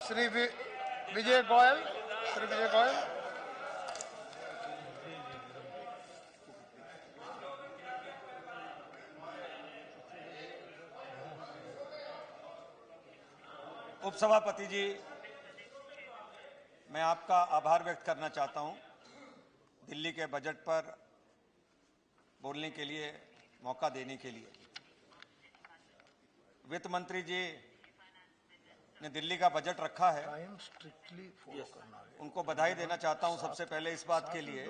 श्री विजय गोयल, श्री विजय गोयल। उपसभापति जी, मैं आपका आभार व्यक्त करना चाहता हूं दिल्ली के बजट पर बोलने के लिए मौका देने के लिए। वित्त मंत्री जी ने दिल्ली का बजट रखा है, उनको बधाई देना चाहता हूं सबसे पहले इस बात के लिए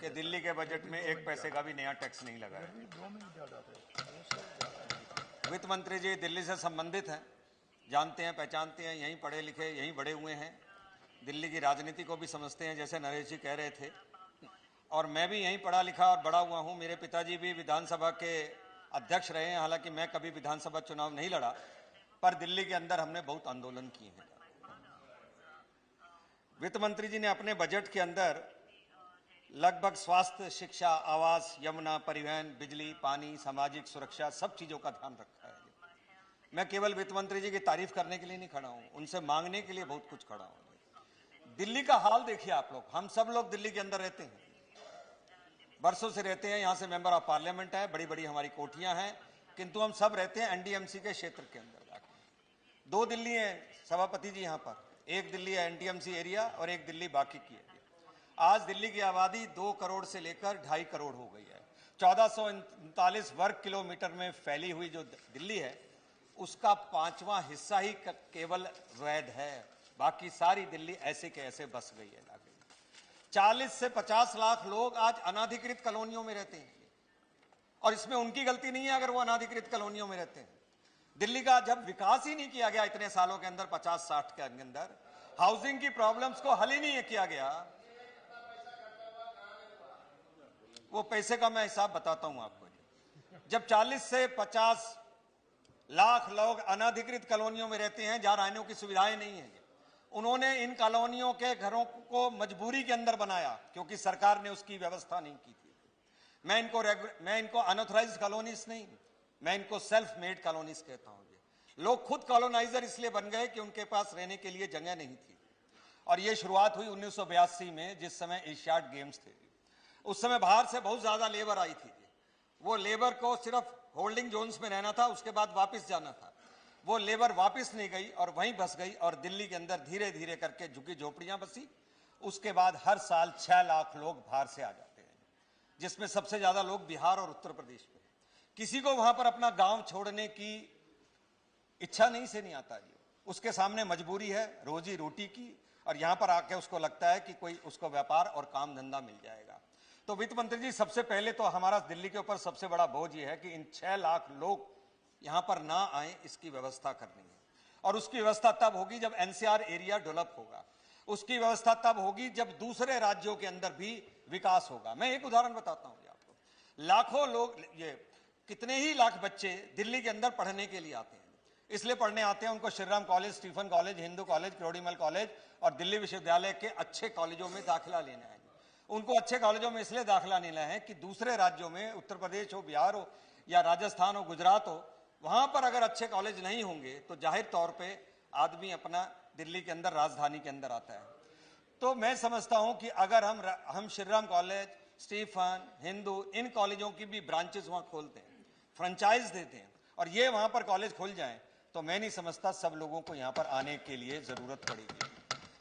कि दिल्ली के बजट में एक पैसे का भी नया टैक्स नहीं लगा है। वित्त मंत्री जी दिल्ली से संबंधित हैं, जानते हैं, पहचानते हैं, यहीं पढ़े लिखे, यहीं बड़े हुए हैं, दिल्ली की राजनीति को भी समझते हैं, जैसे नरेश जी कह रहे थे। और मैं भी यहीं पढ़ा लिखा और बड़ा हुआ हूं। मेरे पिताजी भी विधानसभा के अध्यक्ष रहे हैं, हालांकि मैं कभी विधानसभा चुनाव नहीं लड़ा, पर दिल्ली के अंदर हमने बहुत आंदोलन किए हैं। वित्त मंत्री जी ने अपने बजट के अंदर लगभग स्वास्थ्य, शिक्षा, आवास, यमुना, परिवहन, बिजली, पानी, सामाजिक सुरक्षा, सब चीजों का ध्यान रखा है। मैं केवल वित्त मंत्री जी की तारीफ करने के लिए नहीं खड़ा हूं, उनसे मांगने के लिए बहुत कुछ खड़ा हूं। दिल्ली का हाल देखिए आप लोग, हम सब लोग दिल्ली के अंदर रहते हैं, बरसों से रहते हैं, यहां से मेंबर ऑफ पार्लियामेंट है, बड़ी बड़ी हमारी कोठियां हैं, किंतु हम सब रहते हैं एनडीएमसी के क्षेत्र के अंदर जाके। दो दिल्ली है सभापति जी यहाँ पर, एक दिल्ली है एनडीएमसी एरिया और एक दिल्ली बाकी की है। आज दिल्ली की आबादी 2 करोड़ से लेकर 2.5 करोड़ हो गई है। 1439 वर्ग किलोमीटर में फैली हुई जो दिल्ली है, उसका 5वां हिस्सा ही केवल वैध है, बाकी सारी दिल्ली ऐसे के ऐसे बस गई है। 40 से 50 लाख लोग आज अनाधिकृत कॉलोनियों में रहते हैं, और इसमें उनकी गलती नहीं है अगर वो अनाधिकृत कॉलोनियों में रहते हैं। दिल्ली का जब विकास ही नहीं किया गया इतने सालों के अंदर, 50-60 के अंदर, हाउसिंग की प्रॉब्लम्स को हल ही नहीं किया गया। वो पैसे का मैं हिसाब बताता हूं आपको। जब 40 से 50 लाख लोग अनाधिकृत कॉलोनियों में रहते हैं जहां रहने की सुविधाएं नहीं है, उन्होंने इन कॉलोनियों के घरों को मजबूरी के अंदर बनाया क्योंकि सरकार ने उसकी व्यवस्था नहीं की थी। मैं इनको अनऑथराइज्ड कॉलोनीज नहीं, मैं इनको सेल्फ मेड कॉलोनीज कहता हूं। लोग खुद कॉलोनाइजर इसलिए बन गए कि उनके पास रहने के लिए जगह नहीं थी। और यह शुरुआत हुई 1982 में, जिस समय एशियाड गेम्स थे। उस समय बाहर से बहुत ज्यादा लेबर आई थी, वो लेबर को सिर्फ होल्डिंग जोन्स में रहना था, उसके बाद वापस जाना था। वो लेबर वापस नहीं गई और वहीं बस गई, और दिल्ली के अंदर धीरे धीरे करके झुग्गी झोपड़ियां बसी। उसके बाद हर साल 6 लाख लोग बाहर से आ जाते हैं, जिसमें सबसे ज्यादा लोग बिहार और उत्तर प्रदेश में। किसी को वहां पर अपना गांव छोड़ने की इच्छा नहीं आता जी, उसके सामने मजबूरी है रोजी रोटी की, और यहां पर आके उसको लगता है कि कोई उसको व्यापार और काम धंधा मिल जाएगा। तो वित्त मंत्री जी, सबसे पहले तो हमारा दिल्ली के ऊपर सबसे बड़ा बोझ ये है कि इन 6 लाख लोग यहां पर ना आए, इसकी व्यवस्था करनी है। और उसकी व्यवस्था तब होगी जब एनसीआर एरिया डेवलप होगा, उसकी व्यवस्था तब होगी जब दूसरे राज्यों के अंदर भी विकास होगा। मैं एक उदाहरण बताता हूं आपको। लाखों लोग, ये कितने ही लाख बच्चे दिल्ली के अंदर पढ़ने के लिए आते हैं। इसलिए पढ़ने आते हैं, उनको Shriram college, Stephen college, Hindu college, Kirorimal college और दिल्ली विश्वविद्यालय के अच्छे कॉलेजों में दाखिला लेना है। उनको अच्छे कॉलेजों में इसलिए दाखिला लेना है कि दूसरे राज्यों में, उत्तर प्रदेश हो, बिहार हो या राजस्थान हो, गुजरात हो, वहां पर अगर अच्छे कॉलेज नहीं होंगे तो जाहिर तौर पे आदमी अपना दिल्ली के अंदर, राजधानी के अंदर आता है। तो मैं समझता हूं कि अगर हम श्रीराम कॉलेज, स्टीफन, हिंदू, इन कॉलेजों की भी ब्रांचेस वहां खोलते हैं, फ्रेंचाइज देते हैं, और ये वहां पर कॉलेज खुल जाएं, तो मैं नहीं समझता सब लोगों को यहां पर आने के लिए जरूरत पड़ेगी।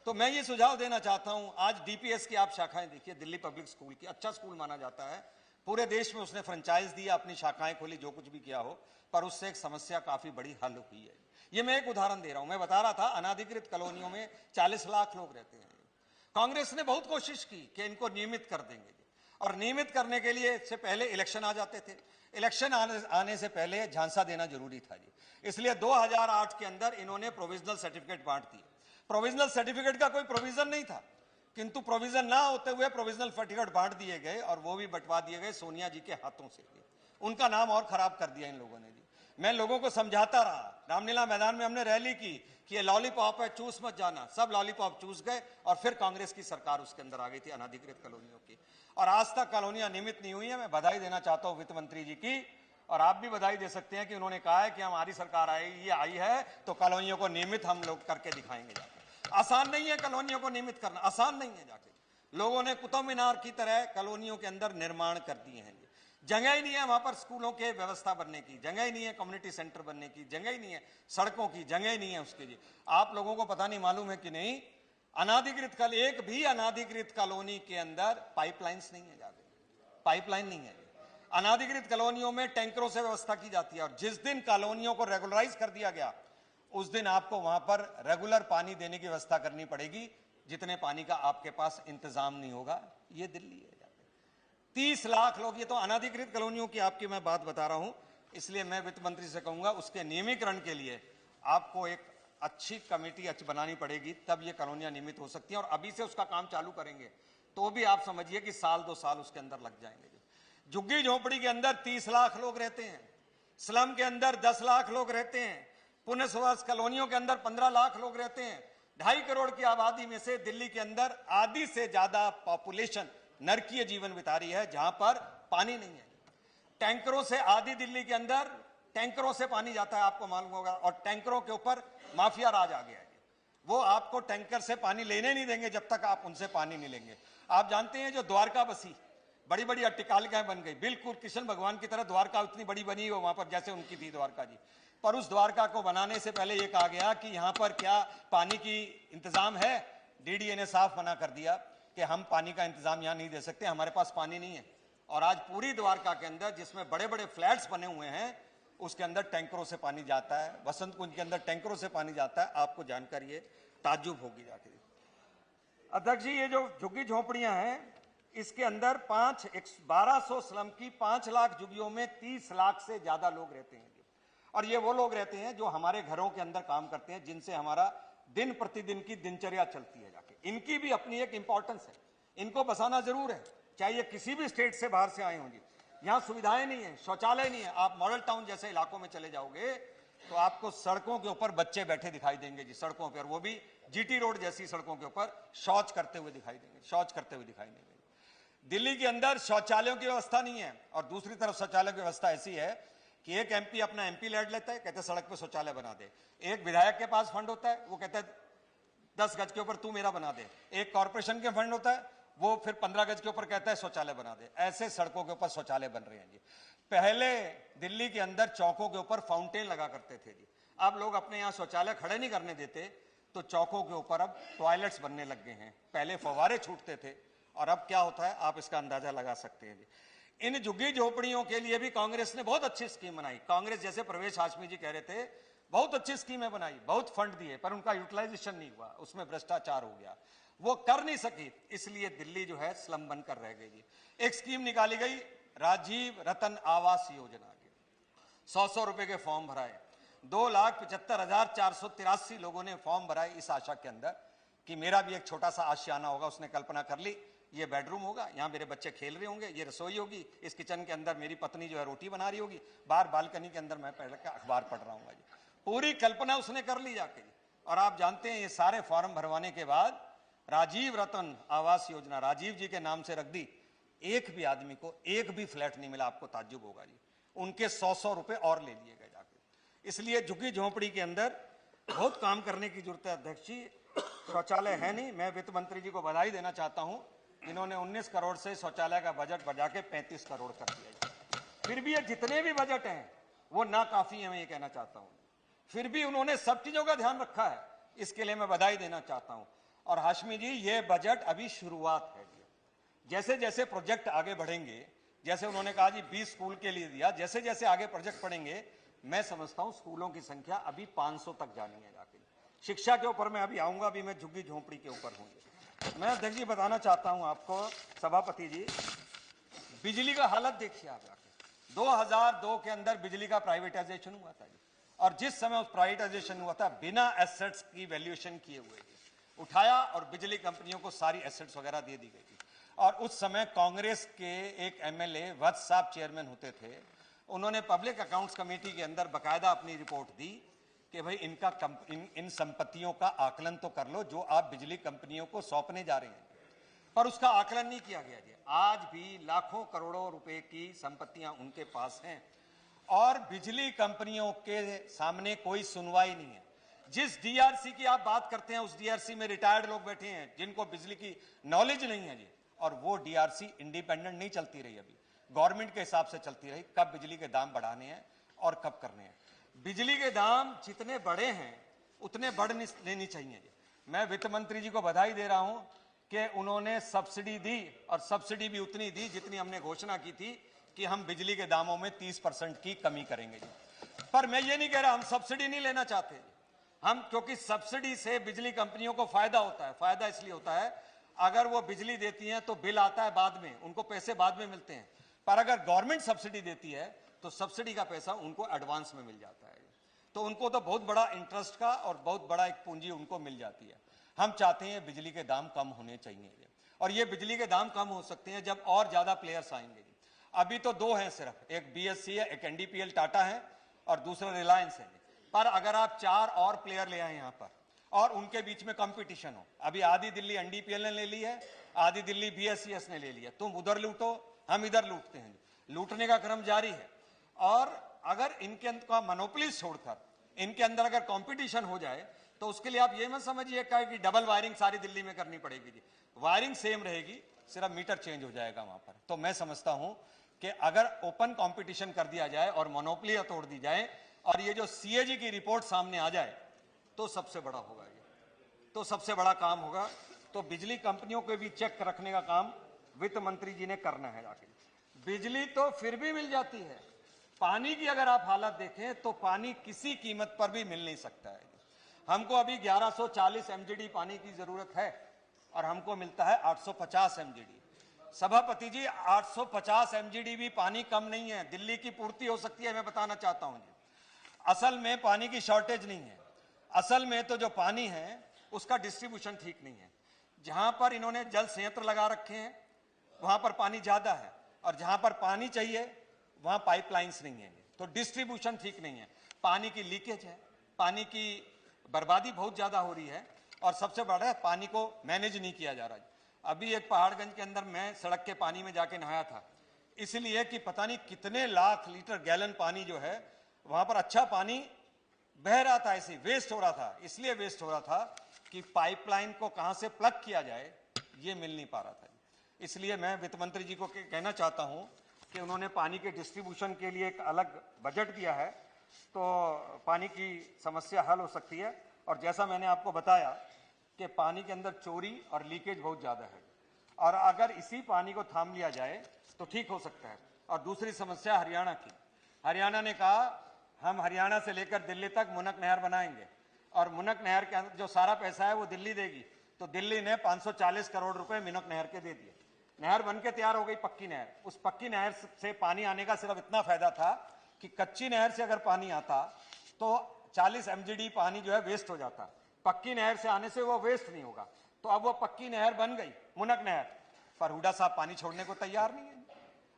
तो मैं ये सुझाव देना चाहता हूं, आज डीपीएस की आप शाखाएं देखिए, दिल्ली पब्लिक स्कूल की, अच्छा स्कूल माना जाता है, पूरे देश में उसने फ्रेंचाइज दिया, अपनी शाखाएं खोली, जो कुछ भी किया हो, पर उससे एक समस्या काफी बड़ी हल हुई है। ये मैं एक उदाहरण दे रहा हूं। मैं बता रहा था अनाधिकृत कॉलोनियों में 40 लाख लोग रहते हैं। कांग्रेस ने बहुत कोशिश की कि इनको नियमित कर देंगे, और नियमित करने के लिए इससे पहले इलेक्शन आ जाते थे। इलेक्शन आने से पहले झांसा देना जरूरी था जी, इसलिए 2008 के अंदर इन्होंने प्रोविजनल सर्टिफिकेट बांट दिए। प्रोविजनल सर्टिफिकेट का कोई प्रोविजन नहीं था, किंतु प्रोविजन ना होते हुए प्रोविजनल सर्टिफिकेट बांट दिए गए, और वो भी बंटवा दिए गए सोनिया जी के हाथों से। उनका नाम और खराब कर दिया इन लोगों ने जी। मैं लोगों को समझाता रहा, रामलीला मैदान में हमने रैली की कि ये लॉलीपॉप है, चूस मत जाना, सब लॉलीपॉप चूस गए, और फिर कांग्रेस की सरकार उसके अंदर आ गई थी अनाधिकृत कॉलोनियों की, और आज तक कॉलोनियां नियमित नहीं हुई है। मैं बधाई देना चाहता हूं वित्त मंत्री जी की, और आप भी बधाई दे सकते हैं कि उन्होंने कहा है कि हमारी सरकार आई है तो कॉलोनियों को नियमित हम लोग करके दिखाएंगे जाके। आसान नहीं है कॉलोनियों को नियमित करना, आसान नहीं है। जाके लोगों ने कुतुब मीनार की तरह कॉलोनियों के अंदर निर्माण कर दिए हैं। जगह ही नहीं है वहां पर स्कूलों के व्यवस्था बनने की, जगह ही नहीं है कम्युनिटी सेंटर बनने की, जगह ही नहीं है सड़कों की, जगह ही नहीं है उसके लिए। आप लोगों को पता नहीं मालूम है कि नहीं, अनाधिकृत एक भी अनाधिकृत कॉलोनी के अंदर पाइपलाइंस नहीं है, जाके पाइपलाइन नहीं है। अनाधिकृत कॉलोनियों में टैंकरों से व्यवस्था की जाती है, और जिस दिन कॉलोनियों को रेगुलराइज कर दिया गया उस दिन आपको वहां पर रेगुलर पानी देने की व्यवस्था करनी पड़ेगी, जितने पानी का आपके पास इंतजाम नहीं होगा। ये दिल्ली है। 30 लाख लोग, ये तो अनाधिकृत कॉलोनियों की आपकी मैं बात बता रहा हूं, इसलिए मैं वित्त मंत्री से कहूंगा उसके नियमीकरण के लिए आपको एक अच्छी कमेटी बनानी पड़ेगी, तब ये कॉलोनियां नियमित हो सकती हैं। और अभी से उसका काम चालू करेंगे तो भी आप समझिए कि साल 2 साल उसके अंदर लग जाएंगे। झुग्गी झोपड़ी के अंदर 30 लाख लोग रहते हैं, स्लम के अंदर 10 लाख लोग रहते हैं, पुनर्वास कॉलोनियों के अंदर 15 लाख लोग रहते हैं। 2.5 करोड़ की आबादी में से दिल्ली के अंदर आधी से ज्यादा पॉपुलेशन नरकीय जीवन बिता रही है, जहां पर पानी नहीं है। टैंकरों से आधी दिल्ली के अंदर टैंकरों से पानी जाता है, आपको मालूम होगा, और टैंकरों के ऊपर माफिया राज आ गया है। वो आपको टैंकर से पानी लेने नहीं देंगे जब तक आप उनसे पानी नहीं लेंगे। आप जानते हैं जो द्वारका बसी बड़ी बड़ी अट्टिकालिकाएं बन गई, बिल्कुल कृष्ण भगवान की तरह द्वारका उतनी बड़ी बनी हो वहां पर जैसे उनकी थी द्वारका जी, पर उस द्वारका को बनाने से पहले यह कहा गया कि यहां पर क्या पानी की इंतजाम है। डीडीए ने साफ मना कर दिया कि हम पानी का इंतजाम यहां नहीं दे सकते, हमारे पास पानी नहीं है। और आज पूरी द्वारका के अंदर जिसमें बड़े बड़े फ्लैट्स बने हुए हैं उसके अंदर टैंकरों से पानी जाता है, वसंत कुंज के अंदर टैंकरों से पानी जाता है। आपको जानकारी है, ताज्जुब होगी जाके। अध्यक्ष जी, ये जो झुग्गी झोपड़ियां हैं इसके अंदर 1200 स्लम की 5 लाख झुग्गियों में 30 लाख से ज्यादा लोग रहते हैं। और ये वो लोग रहते हैं जो हमारे घरों के अंदर काम करते हैं, जिनसे हमारा दिन प्रतिदिन की दिनचर्या चलती है। जाके इनकी भी अपनी एक इंपॉर्टेंस है, इनको बसाना जरूर है, चाहे ये किसी भी स्टेट से बाहर से आए होंगे। यहाँ सुविधाएं नहीं है, शौचालय नहीं है। आप मॉडल टाउन जैसे इलाकों में चले जाओगे तो आपको सड़कों के ऊपर बच्चे बैठे दिखाई देंगे जी, सड़कों पर, वो भी जीटी रोड जैसी सड़कों के ऊपर शौच करते हुए दिखाई देंगे। दिल्ली के अंदर शौचालयों की व्यवस्था नहीं है, और दूसरी तरफ शौचालय की व्यवस्था ऐसी है कि एक एमपी अपना एमपी लैंड लेता है, कहते सड़क पे शौचालय बना दे। एक विधायक के पास फंड होता है, वो कहता है 10 गज के ऊपर तू मेरा बना दे। एक कॉर्पोरेशन के फंड होता है, वो फिर 15 गज के ऊपर कहता है शौचालय बना दे। ऐसे सड़कों के ऊपर शौचालय बन रहे हैं जी। पहले दिल्ली के अंदर चौकों के ऊपर फाउंटेन लगा करते थे जी। अब लोग अपने यहाँ शौचालय खड़े नहीं करने देते, तो चौकों के ऊपर अब टॉयलेट्स बनने लग गए हैं। पहले फव्वारे छूटते थे, और अब क्या होता है आप इसका अंदाजा लगा सकते हैं जी। इन झुग्गी झोपड़ियों के लिए भी कांग्रेस ने बहुत अच्छी स्कीम बनाई। कांग्रेस जैसे परवेश हाशमी जी कह रहे थे, बहुत अच्छी स्कीमें बनाई, बहुत फंड दिए, पर उनका यूटिलाइजेशन नहीं हुआ, उसमें भ्रष्टाचार हो गया, वो कर नहीं सकी, इसलिए दिल्ली जो है स्लम बनकर रह गई। एक स्कीम निकाली गई, राजीव रतन आवास योजना की। 100 रुपए के फॉर्म भराए, 2,75,483 लोगों ने फॉर्म भराए इस आशा के अंदर कि मेरा भी एक छोटा सा आशियाना होगा। उसने कल्पना कर ली, ये बेडरूम होगा, यहाँ मेरे बच्चे खेल रहे होंगे, ये रसोई होगी, इस किचन के अंदर मेरी पत्नी जो है रोटी बना रही होगी, बाहर बालकनी के अंदर मैं पहले का अखबार पढ़ रहा हूँ जी। पूरी कल्पना उसने कर ली जाके। और आप जानते हैं ये सारे फॉर्म भरवाने के बाद राजीव रतन आवास योजना राजीव जी के नाम से रख दी। एक भी आदमी को एक भी फ्लैट नहीं मिला, आपको ताज्जुब होगा जी। उनके 100 रुपए और ले लिए गए जाके। इसलिए झुग्गी झोंपड़ी के अंदर बहुत काम करने की जरूरत है अध्यक्ष जी। शौचालय है नहीं। मैं वित्त मंत्री जी को बधाई देना चाहता हूं, इन्होंने 19 करोड़ से शौचालय का बजट बढ़ा के 35 करोड़ कर दिया। फिर भी ये जितने भी बजट हैं वो ना काफी है, मैं ये कहना चाहता हूं। फिर भी उन्होंने सब चीजों का ध्यान रखा है, इसके लिए मैं बधाई देना चाहता हूं। और हाशमी जी, ये बजट अभी शुरुआत है। जैसे जैसे प्रोजेक्ट आगे बढ़ेंगे, जैसे उन्होंने कहा जी 20 स्कूल के लिए दिया, जैसे जैसे आगे प्रोजेक्ट बढ़ेंगे मैं समझता हूं स्कूलों की संख्या अभी 500 तक जानी है जाके। शिक्षा के ऊपर मैं अभी आऊंगा, अभी मैं झुग्गी झोंपड़ी के ऊपर हूं। मैं अध्यक्ष जी बताना चाहता हूं आपको, सभापति जी, बिजली का हालत देखिए आप जाके। 2002 के अंदर बिजली का प्राइवेटाइजेशन हुआ था जी, और जिस समय उस प्राइवेटाइजेशन हुआ था बिना एसेट्स की वैल्यूएशन किए हुए उठाया और बिजली कंपनियों को सारी एसेट्स वगैरह दे दी गई थी। और उस समय कांग्रेस के एक एमएलए वत्स साहब चेयरमैन होते थे, उन्होंने पब्लिक अकाउंट्स कमेटी के अंदर बकायदा अपनी रिपोर्ट दी कि भाई इन संपत्तियों का आकलन तो कर लो जो आप बिजली कंपनियों को सौंपने जा रहे हैं, पर उसका आकलन नहीं किया गया जी। आज भी लाखों करोड़ों रुपए की संपत्तियां उनके पास हैं। और बिजली कंपनियों के सामने कोई सुनवाई नहीं है। जिस डीआरसी की आप बात करते हैं उस डीआरसी में रिटायर्ड लोग बैठे हैं जिनको बिजली की नॉलेज नहीं है जी, और वो डीआरसी इंडिपेंडेंट नहीं चलती रही, अभी गवर्नमेंट के हिसाब से चलती रही। कब बिजली के दाम बढ़ाने हैं और कब करने हैं। बिजली के दाम जितने बड़े हैं उतने बढ़ लेनी चाहिए। मैं वित्त मंत्री जी को बधाई दे रहा हूं कि उन्होंने सब्सिडी दी, और सब्सिडी भी उतनी दी जितनी हमने घोषणा की थी कि हम बिजली के दामों में 30% की कमी करेंगे जी। पर मैं ये नहीं कह रहा हम सब्सिडी नहीं लेना चाहते हम, क्योंकि सब्सिडी से बिजली कंपनियों को फायदा होता है। फायदा इसलिए होता है, अगर वो बिजली देती हैं तो बिल आता है बाद में, उनको पैसे बाद में मिलते हैं। पर अगर गवर्नमेंट सब्सिडी देती है तो सब्सिडी का पैसा उनको एडवांस में मिल जाता है, तो उनको तो बहुत बड़ा इंटरेस्ट का और बहुत बड़ा एक पूंजी उनको मिल जाती है। हम चाहते हैं बिजली के दाम कम होने चाहिए, और ये बिजली के दाम कम हो सकते हैं जब और ज्यादा प्लेयर्स आएंगे। अभी तो दो हैं सिर्फ, एक बीएससी है, एक एनडीपीएल टाटा है, और दूसरा रिलायंस है। पर अगर आप 4 और प्लेयर ले आए यहाँ पर और उनके बीच में कंपटीशन हो, अभी आधी दिल्ली एनडीपीएल ने ले ली है, आधी दिल्ली बीएससीएस ने ले लिया, तुम उधर लूटो हम इधर लूटते हैं, लूटने का क्रम जारी है। और अगर इनके अंदर का मोनोपोली छोड़कर इनके अंदर अगर कंपटीशन हो जाए तो उसके लिए आप ये मत समझिए कि डबल वायरिंग सारी दिल्ली में करनी पड़ेगी जी। वायरिंग सेम रहेगी, सिर्फ मीटर चेंज हो जाएगा वहां पर। तो मैं समझता हूं कि अगर ओपन कंपटीशन कर दिया जाए और मोनोपोली तोड़ दी जाए और ये जो सीएजी की रिपोर्ट सामने आ जाए तो सबसे बड़ा होगा, ये तो सबसे बड़ा काम होगा। तो बिजली कंपनियों के भी चेक रखने का काम वित्त मंत्री जी ने करना है जाके। बिजली तो फिर भी मिल जाती है, पानी की अगर आप हालत देखें तो पानी किसी कीमत पर भी मिल नहीं सकता है। हमको अभी 1140 एमजीडी पानी की जरूरत है और हमको मिलता है 850 एमजीडी। सभापति जी 850 एमजीडी भी पानी कम नहीं है, दिल्ली की पूर्ति हो सकती है, मैं बताना चाहता हूं जी। असल में पानी की शॉर्टेज नहीं है, असल में तो जो पानी है उसका डिस्ट्रीब्यूशन ठीक नहीं है। जहां पर इन्होंने जल संयंत्र लगा रखे हैं वहां पर पानी ज्यादा है, और जहां पर पानी चाहिए वहां पाइपलाइंस नहीं है, तो डिस्ट्रीब्यूशन ठीक नहीं है। पानी की लीकेज है, पानी की बर्बादी बहुत ज्यादा हो रही है, और सबसे बड़ा है पानी को मैनेज नहीं किया जा रहा है। अभी एक पहाड़गंज के अंदर मैं सड़क के पानी में जाके नहाया था, इसलिए कि पता नहीं कितने लाख लीटर गैलन पानी जो है वहां पर अच्छा पानी बह रहा था, ऐसे वेस्ट हो रहा था। इसलिए वेस्ट हो रहा था कि पाइपलाइन को कहां से प्लग किया जाए ये मिल नहीं पा रहा था। इसलिए मैं वित्त मंत्री जी को कहना चाहता हूं कि उन्होंने पानी के डिस्ट्रीब्यूशन के लिए एक अलग बजट दिया है, तो पानी की समस्या हल हो सकती है। और जैसा मैंने आपको बताया कि पानी के अंदर चोरी और लीकेज बहुत ज्यादा है, और अगर इसी पानी को थाम लिया जाए तो ठीक हो सकता है। और दूसरी समस्या हरियाणा की, हरियाणा ने कहा हम हरियाणा से लेकर दिल्ली तक मुनक नहर बनाएंगे, और मुनक नहर के अंदर जो सारा पैसा है वो दिल्ली देगी। तो दिल्ली ने 540 करोड़ रुपए मुनक नहर के दे दिए, नहर बनके तैयार हो गई पक्की नहर। उस पक्की नहर से पानी आने का सिर्फ इतना फायदा था कि कच्ची नहर से अगर पानी आता तो 40 एमजीडी पानी जो है वेस्ट हो जाता, पक्की नहर से आने से वो वेस्ट नहीं होगा। तो अब वो पक्की नहर बन गई मुनक नहर, पर हुड्डा साहब पानी छोड़ने को तैयार नहीं है,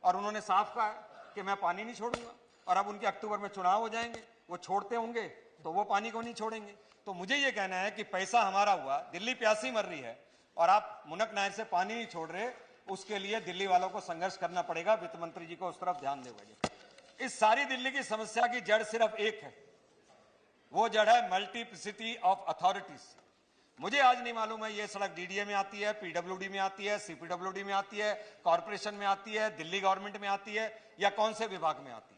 और उन्होंने साफ कहा कि मैं पानी नहीं छोड़ूंगा। और अब उनके अक्टूबर में चुनाव हो जाएंगे, वो छोड़ते होंगे तो वो पानी को नहीं छोड़ेंगे। तो मुझे ये कहना है कि पैसा हमारा हुआ, दिल्ली प्यासी मर रही है और आप मुनक नहर से पानी नहीं छोड़ रहे, उसके लिए दिल्ली वालों को संघर्ष करना पड़ेगा। वित्त मंत्री जी को उस तरफ ध्यान देगा। इस सारी दिल्ली की समस्या की जड़ सिर्फ एक है, वो जड़ है मल्टीप्लिसिटी ऑफ अथॉरिटीज। मुझे आज नहीं मालूम है ये सड़क डीडीए में आती है, पीडब्ल्यूडी में आती है, सीपीडब्ल्यूडी में आती है, कॉर्पोरेशन में आती है, दिल्ली गवर्नमेंट में आती है, या कौन से विभाग में आती है।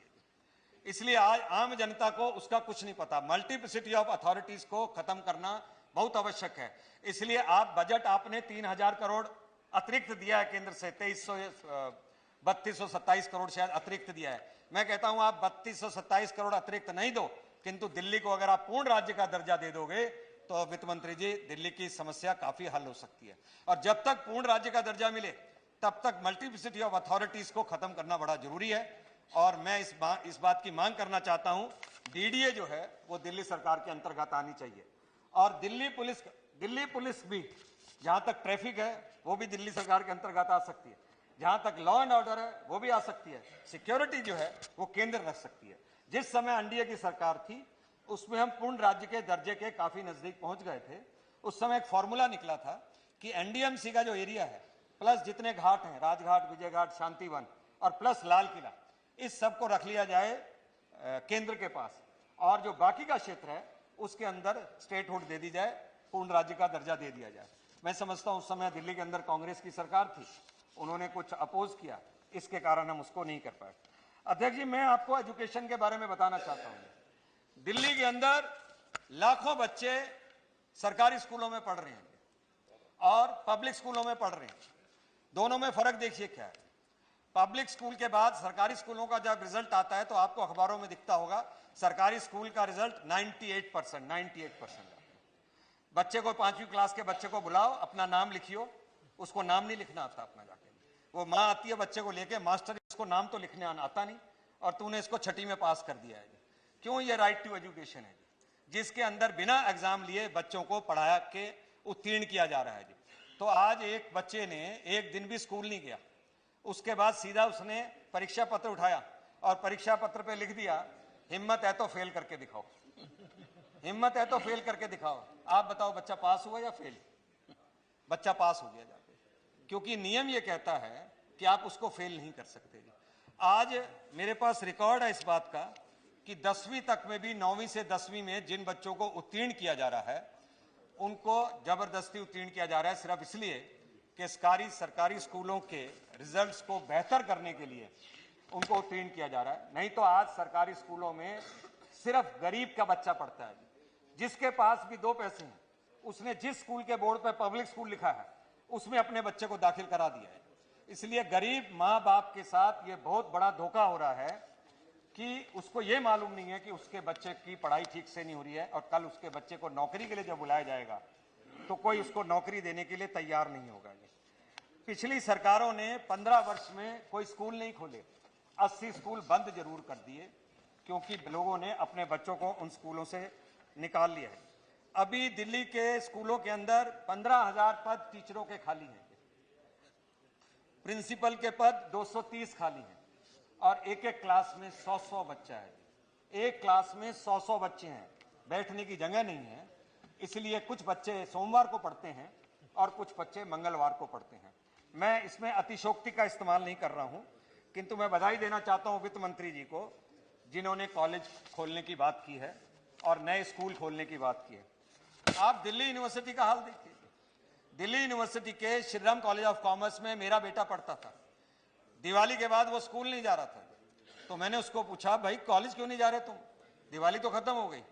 इसलिए आज आम जनता को उसका कुछ नहीं पता। मल्टीप्लिसिटी ऑफ अथॉरिटीज को खत्म करना बहुत आवश्यक है। इसलिए आप बजट आपने 3000 करोड़ अतिरिक्त दिया है केंद्र से, 3227 करोड़ शायद अतिरिक्त दिया है। मैं कहता हूं आप 3227 करोड़ अतिरिक्त नहीं दो, किंतु दिल्ली को अगर आप पूर्ण राज्य का दर्जा दे दोगे तो वित्त मंत्री जी दिल्ली की समस्या काफी हल हो सकती है। और जब तक पूर्ण राज्य का दर्जा मिले तब तक मल्टीप्लिसिटी ऑफ अथॉरिटीज को खत्म करना बड़ा जरूरी है। और मैं इस बात की मांग करना चाहता हूं, डीडीए जो है वो दिल्ली सरकार के अंतर्गत आनी चाहिए, और दिल्ली पुलिस भी जहां तक ट्रैफिक है वो भी दिल्ली सरकार के अंतर्गत आ सकती है, जहां तक लॉ एंड ऑर्डर है वो भी आ सकती है, सिक्योरिटी जो है वो केंद्र रख सकती है। जिस समय एनडीए की सरकार थी उसमें हम पूर्ण राज्य के दर्जे के काफी नजदीक पहुंच गए थे। उस समय एक फॉर्मूला निकला था कि एनडीएमसी का जो एरिया है प्लस जितने घाट हैं, राजघाट, विजय घाट, शांतिवन और प्लस लाल किला, इस सब को रख लिया जाए केंद्र के पास, और जो बाकी का क्षेत्र है उसके अंदर स्टेटहुड दे दी जाए, पूर्ण राज्य का दर्जा दे दिया जाए। मैं समझता हूं उस समय दिल्ली के अंदर कांग्रेस की सरकार थी, उन्होंने कुछ अपोज किया, इसके कारण हम उसको नहीं कर पाए। अध्यक्ष जी, मैं आपको एजुकेशन के बारे में बताना चाहता हूं। दिल्ली के अंदर लाखों बच्चे सरकारी स्कूलों में पढ़ रहे हैं और पब्लिक स्कूलों में पढ़ रहे हैं। दोनों में फर्क देखिए क्या है। पब्लिक स्कूल के बाद सरकारी स्कूलों का जब रिजल्ट आता है तो आपको अखबारों में दिखता होगा सरकारी स्कूल का रिजल्ट 98%। बच्चे को 5वीं क्लास के बच्चे को बुलाओ, अपना नाम लिखियो, उसको नाम नहीं लिखना आता अपना जाके। वो माँ आती है बच्चे को लेके, मास्टर इसको नाम तो लिखने आता नहीं और तूने इसको छठी में पास कर दिया है। क्यों? ये राइट टू एजुकेशन है जिसके अंदर बिना एग्जाम लिए बच्चों को पढ़ा के उत्तीर्ण किया जा रहा है जी। तो आज एक बच्चे ने एक दिन भी स्कूल नहीं गया, उसके बाद सीधा उसने परीक्षा पत्र उठाया और परीक्षा पत्र पे लिख दिया हिम्मत है तो फेल करके दिखाओ, हिम्मत है तो फेल करके दिखाओ। आप बताओ बच्चा पास हुआ या फेल? बच्चा पास हो गया जाके, क्योंकि नियम ये कहता है कि आप उसको फेल नहीं कर सकते जी। आज मेरे पास रिकॉर्ड है इस बात का कि 10वीं तक में भी 9वीं से 10वीं में जिन बच्चों को उत्तीर्ण किया जा रहा है उनको जबरदस्ती उत्तीर्ण किया जा रहा है, सिर्फ इसलिए कि सरकारी स्कूलों के रिजल्ट्स को बेहतर करने के लिए उनको उत्तीर्ण किया जा रहा है। नहीं तो आज सरकारी स्कूलों में सिर्फ गरीब का बच्चा पढ़ता है, जिसके पास भी 2 पैसे हैं उसने जिस स्कूल के बोर्ड पर पब्लिक स्कूल लिखा है उसमें अपने बच्चे को दाखिल करा दिया है। इसलिए गरीब माँ बाप के साथ ये बहुत बड़ा धोखा हो रहा है कि उसको ये मालूम नहीं है कि उसके बच्चे की पढ़ाई ठीक से नहीं हो रही है और कल उसके बच्चे को नौकरी के लिए जब बुलाया जाएगा तो कोई उसको नौकरी देने के लिए तैयार नहीं होगा। पिछली सरकारों ने 15 वर्ष में कोई स्कूल नहीं खोले, 80 स्कूल बंद जरूर कर दिए क्योंकि लोगों ने अपने बच्चों को उन स्कूलों से निकाल लिया है। अभी दिल्ली के स्कूलों के अंदर 15,000 पद टीचरों के खाली हैं, प्रिंसिपल के पद 230 खाली हैं और एक एक क्लास में 100 बच्चा है। एक क्लास में 100 बच्चे हैं, बैठने की जगह नहीं है। इसलिए कुछ बच्चे सोमवार को पढ़ते हैं और कुछ बच्चे मंगलवार को पढ़ते हैं। मैं इसमें अतिशोक्ति का इस्तेमाल नहीं कर रहा हूं, किंतु मैं बधाई देना चाहता हूं वित्त मंत्री जी को जिन्होंने कॉलेज खोलने की बात की है और नए स्कूल खोलने की बात की है। आप दिल्ली यूनिवर्सिटी का हाल देखिए। दिल्ली यूनिवर्सिटी के श्रीराम कॉलेज ऑफ कॉमर्स में मेरा बेटा पढ़ता था। दिवाली के बाद वो स्कूल नहीं जा रहा था, तो मैंने उसको पूछा भाई कॉलेज क्यों नहीं जा रहे तुम, दिवाली तो खत्म हो गई।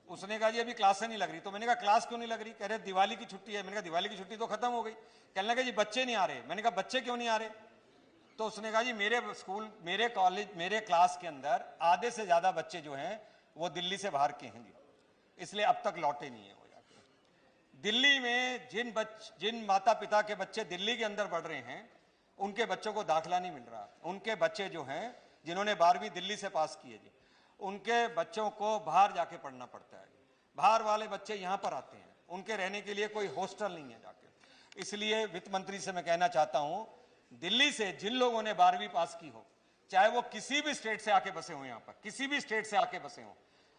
उसने कहा जी अभी क्लासें नहीं लग रही। तो मैंने कहा क्लास क्यों नहीं लग रही? कह रहे दिवाली की छुट्टी है। मैंने कहा दिवाली की छुट्टी तो खत्म हो गई। कहने लगे जी बच्चे नहीं आ रहे। मैंने कहा बच्चे क्यों नहीं आ रहे? तो उसने कहा जी मेरे स्कूल, मेरे कॉलेज, मेरे क्लास के अंदर आधे से ज्यादा बच्चे जो हैं वो दिल्ली से बाहर के हैं जी, इसलिए अब तक लौटे नहीं है। दिल्ली में जिन माता पिता के बच्चे दिल्ली के अंदर पढ़ रहे हैं उनके बच्चों को दाखिला नहीं मिल रहा। उनके बच्चे जो हैं जिन्होंने 12वीं दिल्ली से पास किए जी, उनके बच्चों को बाहर जाके पढ़ना पड़ता है। बाहर वाले बच्चे यहाँ पर आते हैं, उनके रहने के लिए कोई हॉस्टल नहीं है जाके। इसलिए वित्त मंत्री से मैं कहना चाहता हूँ, दिल्ली से जिन लोगों ने 12वीं पास की हो, चाहे वो किसी भी स्टेट से आके बसे हो, यहाँ पर किसी भी स्टेट से आके बसे हो,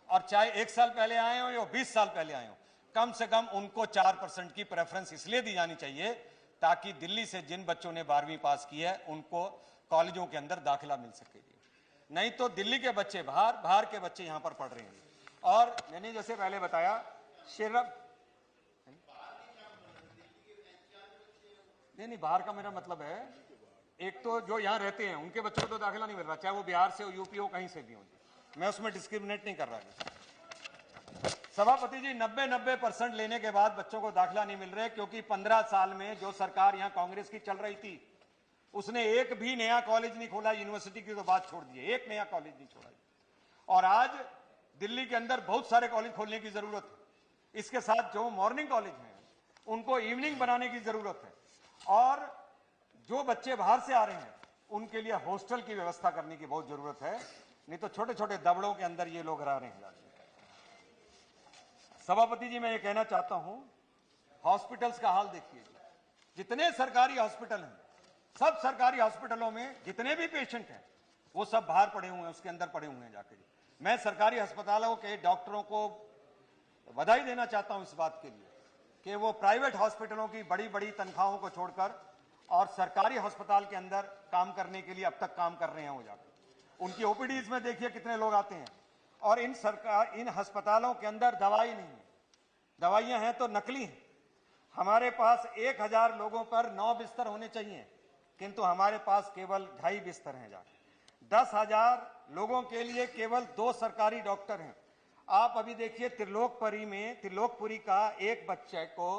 और चाहे 1 साल पहले आए हो या 20 साल पहले आए हो, कम से कम उनको 4% की प्रेफरेंस इसलिए दी जानी चाहिए ताकि दिल्ली से जिन बच्चों ने 12वीं पास की है उनको कॉलेजों के अंदर दाखिला मिल सके। नहीं तो दिल्ली के बच्चे बाहर, बाहर के बच्चे यहां पर पढ़ रहे हैं। और मैंने जैसे पहले बताया नहीं, बाहर का मेरा मतलब है एक तो जो यहां रहते हैं उनके बच्चों को तो दाखिला नहीं मिल रहा, चाहे वो बिहार से हो, यूपी हो, कहीं से भी हो। मैं उसमें डिस्क्रिमिनेट नहीं कर रहा। सभापति जी, 90% लेने के बाद बच्चों को दाखिला नहीं मिल रहे क्योंकि 15 साल में जो सरकार यहां कांग्रेस की चल रही थी उसने एक भी नया कॉलेज नहीं खोला। यूनिवर्सिटी की तो बात छोड़ दी, एक नया कॉलेज नहीं छोड़ा। और आज दिल्ली के अंदर बहुत सारे कॉलेज खोलने की जरूरत है। इसके साथ जो मॉर्निंग कॉलेज हैं उनको इवनिंग बनाने की जरूरत है और जो बच्चे बाहर से आ रहे हैं उनके लिए हॉस्टल की व्यवस्था करने की बहुत जरूरत है, नहीं तो छोटे छोटे दबड़ों के अंदर ये लोग रह रहे हैं। सभापति जी, मैं ये कहना चाहता हूं, हॉस्पिटल्स का हाल देखिए। जितने सरकारी हॉस्पिटल हैं, सब सरकारी हॉस्पिटलों में जितने भी पेशेंट हैं वो सब बाहर पड़े हुए हैं, उसके अंदर पड़े हुए हैं जाके। मैं सरकारी अस्पतालों के डॉक्टरों को बधाई देना चाहता हूं इस बात के लिए कि वो प्राइवेट हॉस्पिटलों की बड़ी बड़ी तनख्वाहों को छोड़कर और सरकारी अस्पताल के अंदर काम करने के लिए अब तक काम कर रहे हैं वो जाकर। उनकी ओपीडीज में देखिए कितने लोग आते हैं। और इन अस्पतालों के अंदर दवाई नहीं है, दवाइयां हैं तो नकली हैं। हमारे पास 1000 लोगों पर 9 बिस्तर होने चाहिए, किंतु हमारे पास केवल 2.5 बिस्तर हैं जाके। 10,000 लोगों के लिए केवल 2 सरकारी डॉक्टर हैं। आप अभी देखिए त्रिलोकपुरी का एक बच्चे को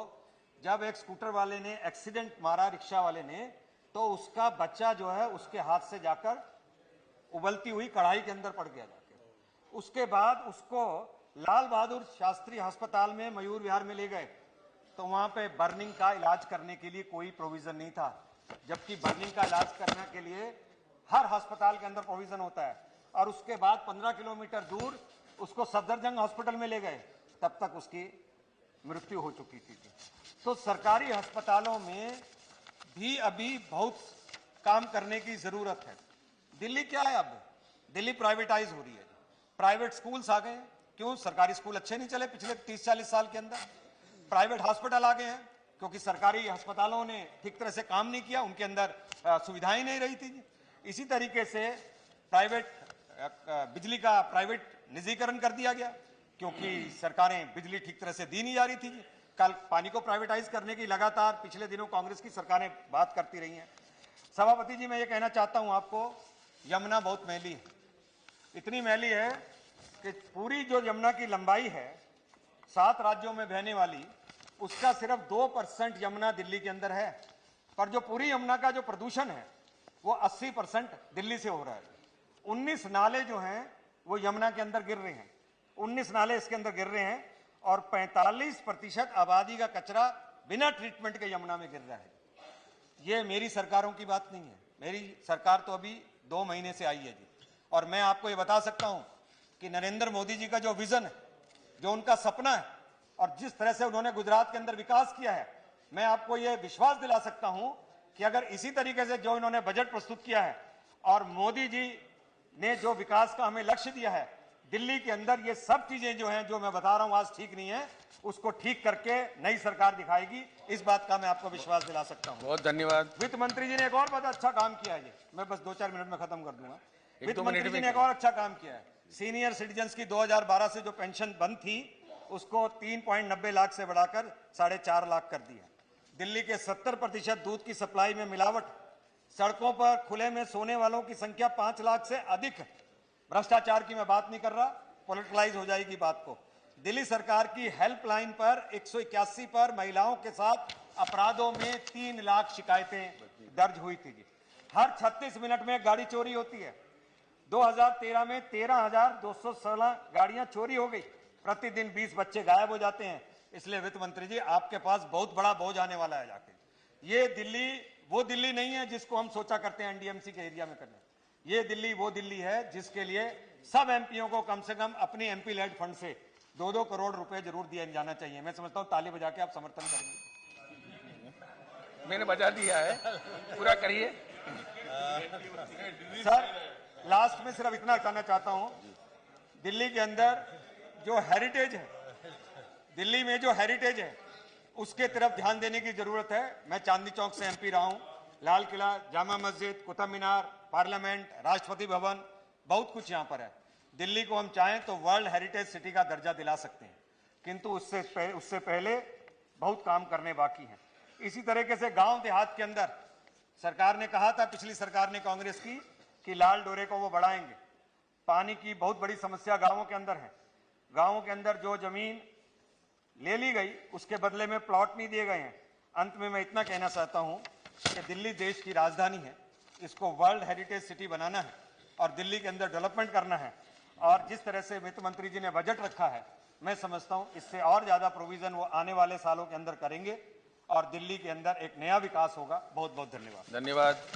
जब एक स्कूटर वाले ने एक्सीडेंट मारा, रिक्शा वाले ने, तो उसका बच्चा जो है उसके हाथ से जाकर उबलती हुई कढ़ाई के अंदर पड़ गया जाके। उसके बाद उसको लाल बहादुर शास्त्री अस्पताल में मयूर विहार में ले गए, तो वहां पे बर्निंग का इलाज करने के लिए कोई प्रोविजन नहीं था, जबकि बर्निंग का इलाज करने के लिए हर अस्पताल के अंदर प्रोविजन होता है। और उसके बाद 15 किलोमीटर दूर उसको सफदरजंग हॉस्पिटल में ले गए, तब तक उसकी मृत्यु हो चुकी थी। तो सरकारी अस्पतालों में भी अभी बहुत काम करने की जरूरत है। दिल्ली क्या है, अब दिल्ली प्राइवेटाइज हो रही है। प्राइवेट स्कूल्स आ गए। क्यों? सरकारी स्कूल अच्छे नहीं चले पिछले 30-40 साल के अंदर। प्राइवेट हॉस्पिटल आ गए हैं क्योंकि सरकारी अस्पतालों ने ठीक तरह से काम नहीं किया, उनके अंदर सुविधाएं नहीं रही थी। इसी तरीके से बिजली का प्राइवेट निजीकरण कर दिया गया क्योंकि सरकारें बिजली ठीक तरह से दी नहीं जा रही थी। कल पानी को प्राइवेटाइज करने की लगातार पिछले दिनों कांग्रेस की सरकारें बात करती रही हैं। सभापति जी, मैं ये कहना चाहता हूं आपको, यमुना बहुत मैली है। इतनी मैली है कि पूरी जो यमुना की लंबाई है 7 राज्यों में बहने वाली, उसका सिर्फ 2% यमुना दिल्ली के अंदर है। पर जो पूरी यमुना का जो प्रदूषण है वो 80% दिल्ली से हो रहा है। 19 नाले जो हैं वो यमुना के अंदर गिर रहे हैं, 19 नाले इसके अंदर गिर रहे हैं, और 45% आबादी का कचरा बिना ट्रीटमेंट के यमुना में गिर रहा है। ये मेरी सरकारों की बात नहीं है, मेरी सरकार तो अभी 2 महीने से आई है जी। और मैं आपको ये बता सकता हूं कि नरेंद्र मोदी जी का जो विजन है, जो उनका सपना है, और जिस तरह से उन्होंने गुजरात के अंदर विकास किया है, मैं आपको यह विश्वास दिला सकता हूं कि अगर इसी तरीके से जो इन्होंने बजट प्रस्तुत किया है और मोदी जी ने जो विकास का हमें लक्ष्य दिया है, दिल्ली के अंदर ये सब चीजें जो हैं, जो मैं बता रहा हूं आज ठीक नहीं है, उसको ठीक करके नई सरकार दिखाएगी। इस बात का मैं आपको विश्वास दिला सकता हूं। बहुत धन्यवाद। वित्त मंत्री जी ने एक और बहुत अच्छा काम किया है, मैं बस 2-4 मिनट में खत्म कर दूंगा। वित्त मंत्री जी ने एक और अच्छा काम किया है। सीनियर सिटीजन्स की 2012 से जो पेंशन बंद थी उसको 3.90 लाख से बढ़ाकर 4.5 लाख कर दिया। दिल्ली के 70% दूध की सप्लाई में मिलावट, सड़कों पर खुले में सोने वालों की संख्या 5 लाख से अधिक। भ्रष्टाचार की मैं बात नहीं कर रहा, पॉलिटिकलाइज हो जाएगी बात को। दिल्ली सरकार की हेल्पलाइन पर 181 पर महिलाओं के साथ अपराधों में 3 लाख शिकायतें दर्ज हुई थी। हर 36 मिनट में गाड़ी चोरी होती है। 2013 में 13,216 गाड़ियां चोरी हो गई। प्रतिदिन 20 बच्चे गायब हो जाते हैं। इसलिए वित्त मंत्री जी, आपके पास बहुत बड़ा बोझ आने वाला है जाके। ये दिल्ली वो दिल्ली नहीं है जिसको हम सोचा करते हैं एनडीएमसी के एरिया में करने। ये दिल्ली वो दिल्ली है जिसके लिए सब एमपीओ को कम से कम अपनी एमपी लेड फंड से 2-2 करोड़ रुपए जरूर दिया जाना चाहिए। मैं समझता हूं ताली बजा के आप समर्थन करेंगे। मैंने बजा दिया है, पूरा करिए। सर, लास्ट में सिर्फ इतना कहना चाहता हूं, दिल्ली के अंदर जो हेरिटेज है, दिल्ली में जो हेरिटेज है, उसके तरफ ध्यान देने की जरूरत है। मैं चांदनी चौक से एमपी रहा हूं। लाल किला, जामा मस्जिद, कुतुब मीनार, पार्लियामेंट, राष्ट्रपति भवन, बहुत कुछ यहां पर है। दिल्ली को हम चाहें तो वर्ल्ड हेरिटेज सिटी का दर्जा दिला सकते हैं, किंतु उससे पहले बहुत काम करने बाकी है। इसी तरीके से गांव देहात के अंदर सरकार ने कहा था, पिछली सरकार ने, कांग्रेस की, कि लाल डोरे को वो बढ़ाएंगे। पानी की बहुत बड़ी समस्या गांवों के अंदर है। गांवों के अंदर जो जमीन ले ली गई उसके बदले में प्लॉट नहीं दिए गए हैं। अंत में मैं इतना कहना चाहता हूं कि दिल्ली देश की राजधानी है, इसको वर्ल्ड हेरिटेज सिटी बनाना है और दिल्ली के अंदर डेवलपमेंट करना है। और जिस तरह से वित्त मंत्री जी ने बजट रखा है, मैं समझता हूं इससे और ज्यादा प्रोविजन वो आने वाले सालों के अंदर करेंगे और दिल्ली के अंदर एक नया विकास होगा। बहुत बहुत धन्यवाद। धन्यवाद।